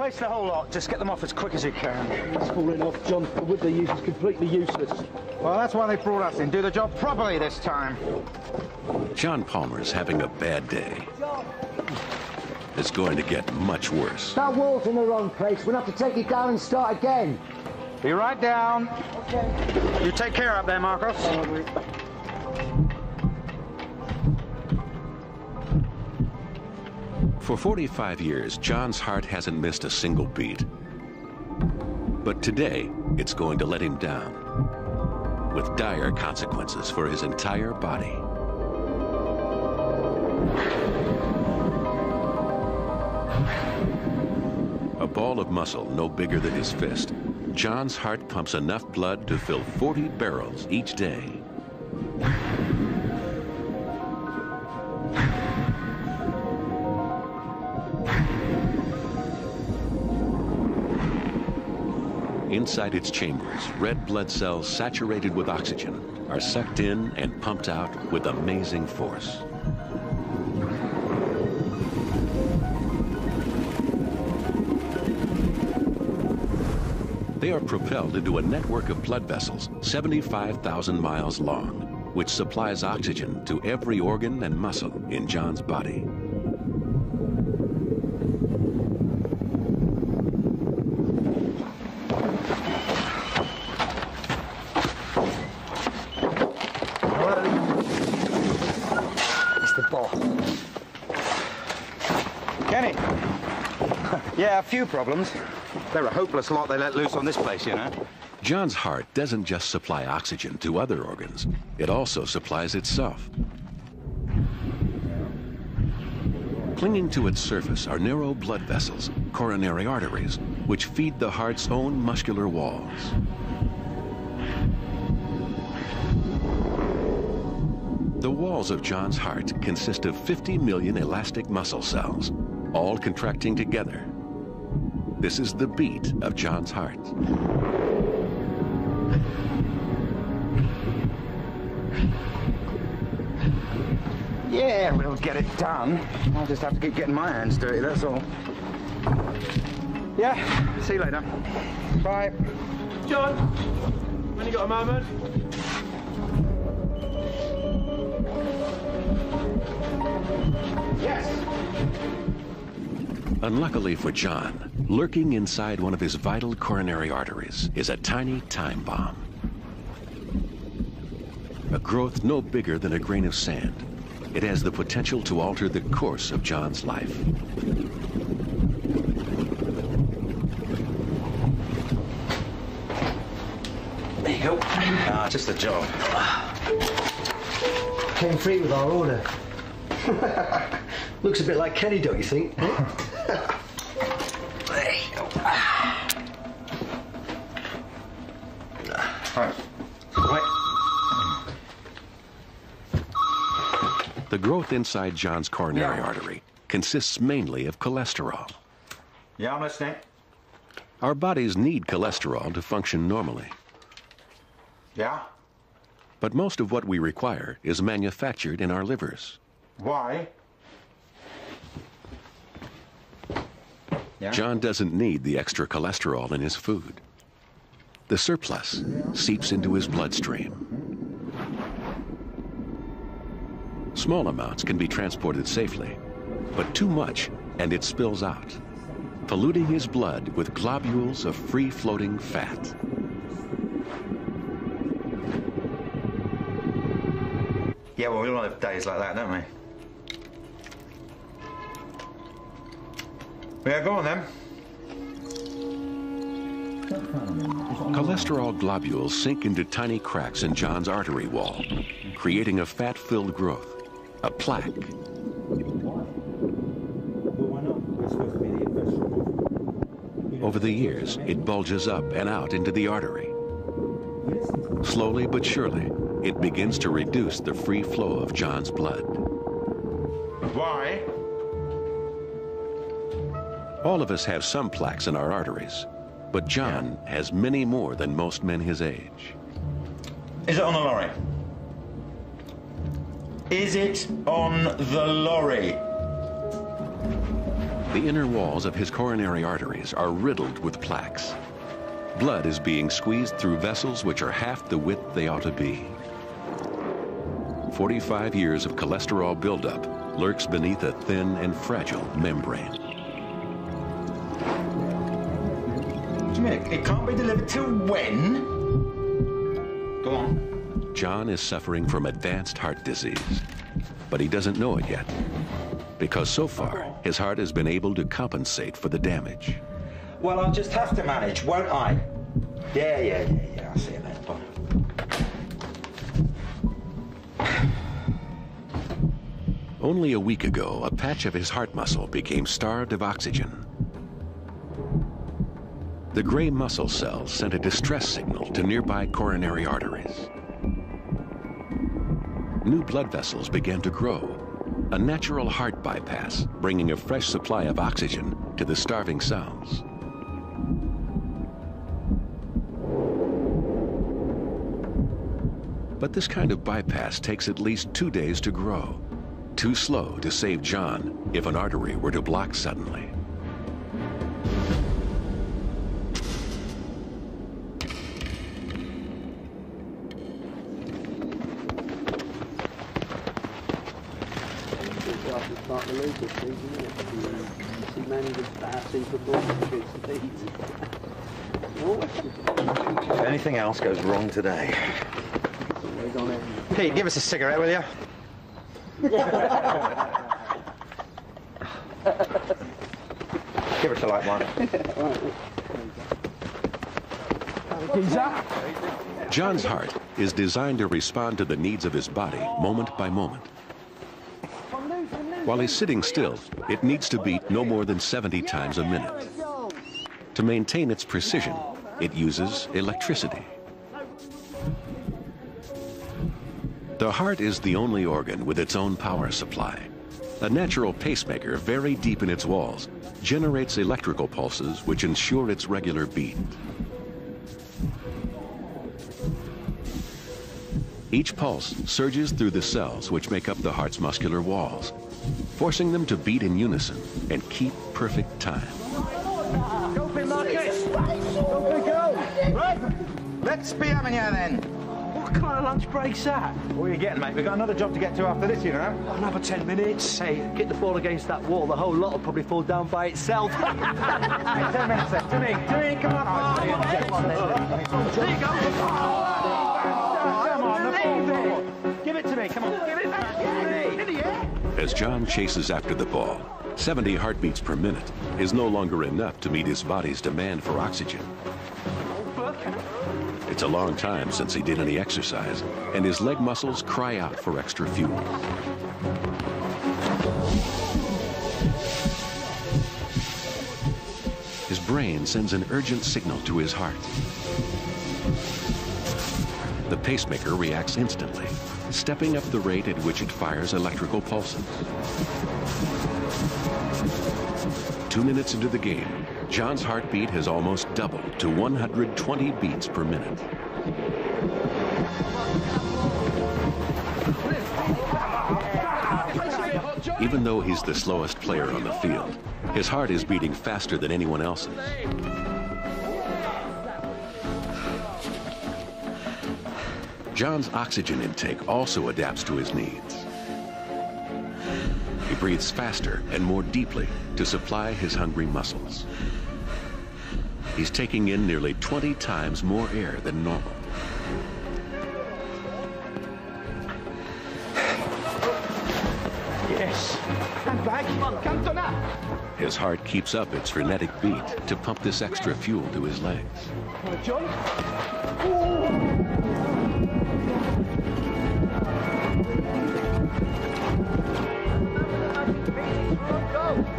Replace the whole lot. Just get them off as quick as you can. It's falling off, John. The wood they use is completely useless. Well, that's why they brought us in. Do the job properly this time. John Palmer's having a bad day. It's going to get much worse. That wall's in the wrong place. We'll have to take it down and start again. Be right down. Okay. You take care up there, Marcos. For 45 years, John's heart hasn't missed a single beat. But today, it's going to let him down, with dire consequences for his entire body. A ball of muscle no bigger than his fist, John's heart pumps enough blood to fill 40 barrels each day. Inside its chambers, red blood cells saturated with oxygen are sucked in and pumped out with amazing force. They are propelled into a network of blood vessels 75,000 miles long, which supplies oxygen to every organ and muscle in John's body. Kenny. Yeah, a few problems. They're a hopeless lot they let loose on this place, you know. John's heart doesn't just supply oxygen to other organs, it also supplies itself. Clinging to its surface are narrow blood vessels, coronary arteries, which feed the heart's own muscular walls. The walls of John's heart consist of 50 million elastic muscle cells, all contracting together. This is the beat of John's heart. Yeah, we'll get it done. I'll just have to keep getting my hands dirty, that's all. Yeah, see you later. Bye. John, when you got a moment? Yes. Unluckily for John, lurking inside one of his vital coronary arteries is a tiny time bomb. A growth no bigger than a grain of sand, it has the potential to alter the course of John's life. There you go. Just a job. Came free with our order. Looks a bit like Kenny, don't you think? There you go. Right. The growth inside John's coronary artery consists mainly of cholesterol. Yeah, I'm listening. Our bodies need cholesterol to function normally. Yeah? But most of what we require is manufactured in our livers. Why? Yeah? John doesn't need the extra cholesterol in his food. The surplus seeps into his bloodstream. Small amounts can be transported safely, but too much and it spills out, polluting his blood with globules of free-floating fat. Yeah, well, we all have days like that, don't we? Yeah, go on then. Cholesterol globules sink into tiny cracks in John's artery wall, creating a fat-filled growth, a plaque. Over the years, it bulges up and out into the artery. Slowly but surely, it begins to reduce the free flow of John's blood. Why? All of us have some plaques in our arteries, but John has many more than most men his age. Is it on the lorry? Is it on the lorry? The inner walls of his coronary arteries are riddled with plaques. Blood is being squeezed through vessels which are half the width they ought to be. 45 years of cholesterol buildup lurks beneath a thin and fragile membrane. Mick, it can't be delivered till when? Go on. John is suffering from advanced heart disease, but he doesn't know it yet, because so far his heart has been able to compensate for the damage. Well, I'll just have to manage, won't I? Yeah. I'll see you later. Bye. Only a week ago, a patch of his heart muscle became starved of oxygen. The gray muscle cells sent a distress signal to nearby coronary arteries. New blood vessels began to grow, a natural heart bypass, bringing a fresh supply of oxygen to the starving cells. But this kind of bypass takes at least 2 days to grow. Too slow to save John if an artery were to block suddenly. If anything else goes wrong today. Pete, give us a cigarette, will you? Give us a light one. John's heart is designed to respond to the needs of his body moment by moment. While he's sitting still, it needs to beat no more than 70 times a minute. To maintain its precision, it uses electricity. The heart is the only organ with its own power supply. A natural pacemaker very deep in its walls generates electrical pulses which ensure its regular beat. Each pulse surges through the cells which make up the heart's muscular walls, forcing them to beat in unison and keep perfect time. Go, Marcus! Go! Right, let's be having you then. What kind of lunch break's that? What are you getting, mate? We've got another job to get to after this, you know. Another 10 minutes. Hey, get the ball against that wall. The whole lot will probably fall down by itself. Hey, 10 minutes then. To me, come on. There you go. Come on, give it to me. Come on, give it back. As John chases after the ball, 70 heartbeats per minute is no longer enough to meet his body's demand for oxygen. It's a long time since he did any exercise, and his leg muscles cry out for extra fuel. His brain sends an urgent signal to his heart. The pacemaker reacts instantly, stepping up the rate at which it fires electrical pulses. 2 minutes into the game, John's heartbeat has almost doubled to 120 beats per minute. Even though he's the slowest player on the field, his heart is beating faster than anyone else's. John's oxygen intake also adapts to his needs. He breathes faster and more deeply to supply his hungry muscles. He's taking in nearly 20 times more air than normal. Yes. Come back. Come to now. His heart keeps up its frenetic beat to pump this extra fuel to his legs. John.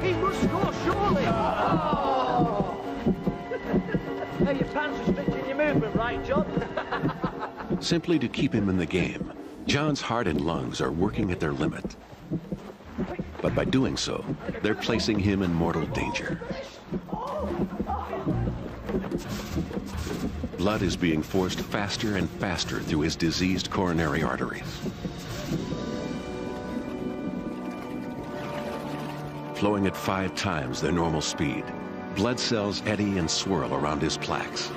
He must score, surely! Oh. Hey, your pants are restricting your movement, right, John? Simply to keep him in the game, John's heart and lungs are working at their limit. But by doing so, they're placing him in mortal danger. Blood is being forced faster and faster through his diseased coronary arteries. flowing at 5 times their normal speed. Blood cells eddy and swirl around his plaques.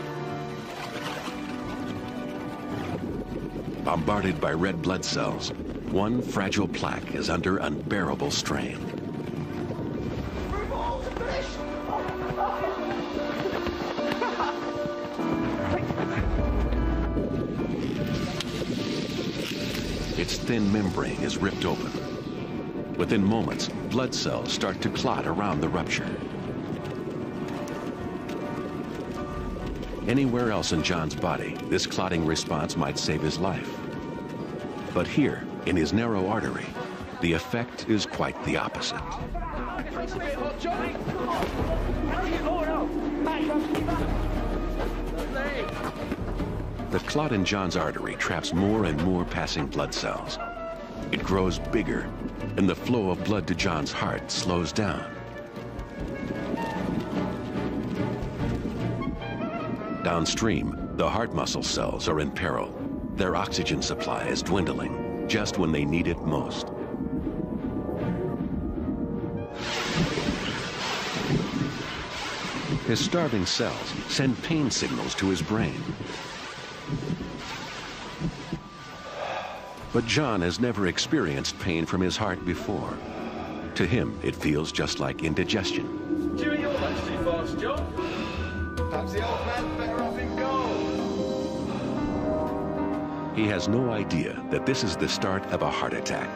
Bombarded by red blood cells, one fragile plaque is under unbearable strain. Its thin membrane is ripped open. Within moments, blood cells start to clot around the rupture. Anywhere else in John's body, this clotting response might save his life. But here, in his narrow artery, the effect is quite the opposite. The clot in John's artery traps more and more passing blood cells. It grows bigger, and the flow of blood to John's heart slows down. Downstream, the heart muscle cells are in peril. Their oxygen supply is dwindling just when they need it most. His starving cells send pain signals to his brain. But John has never experienced pain from his heart before. To him, it feels just like indigestion. Doing your lunch too fast, John. Perhaps the old man's better off in goal. He has no idea that this is the start of a heart attack.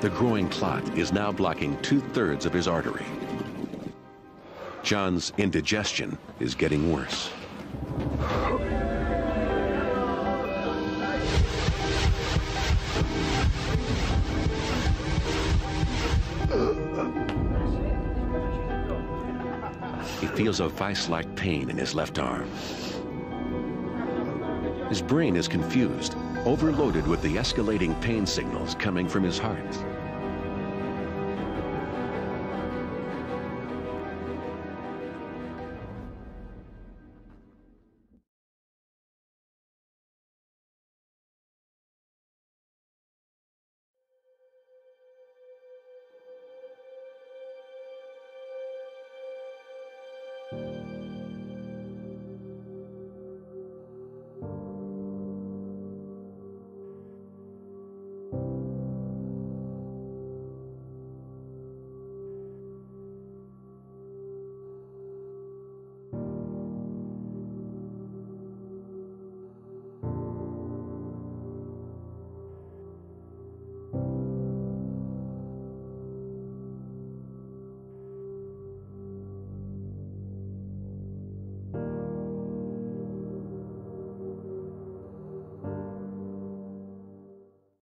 The growing clot is now blocking 2/3 of his artery. John's indigestion is getting worse. He feels a vice-like pain in his left arm. His brain is confused, overloaded with the escalating pain signals coming from his heart.